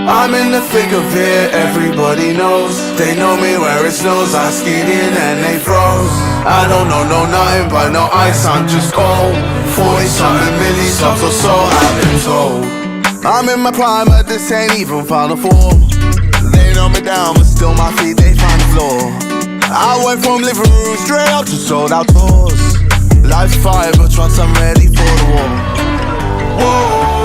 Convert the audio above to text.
I'm in the thick of it, everybody knows. They know me where it snows, I skid in and they froze. I don't know nothing but no ice, I'm just cold. 40-something milli subs or so, I've been told. I'm in my prime, but this ain't even final form. They know me down, but still my feet, they find the floor. I went from living room straight up to sold out tours. Life's fire, but once I'm ready for the war. Whoa.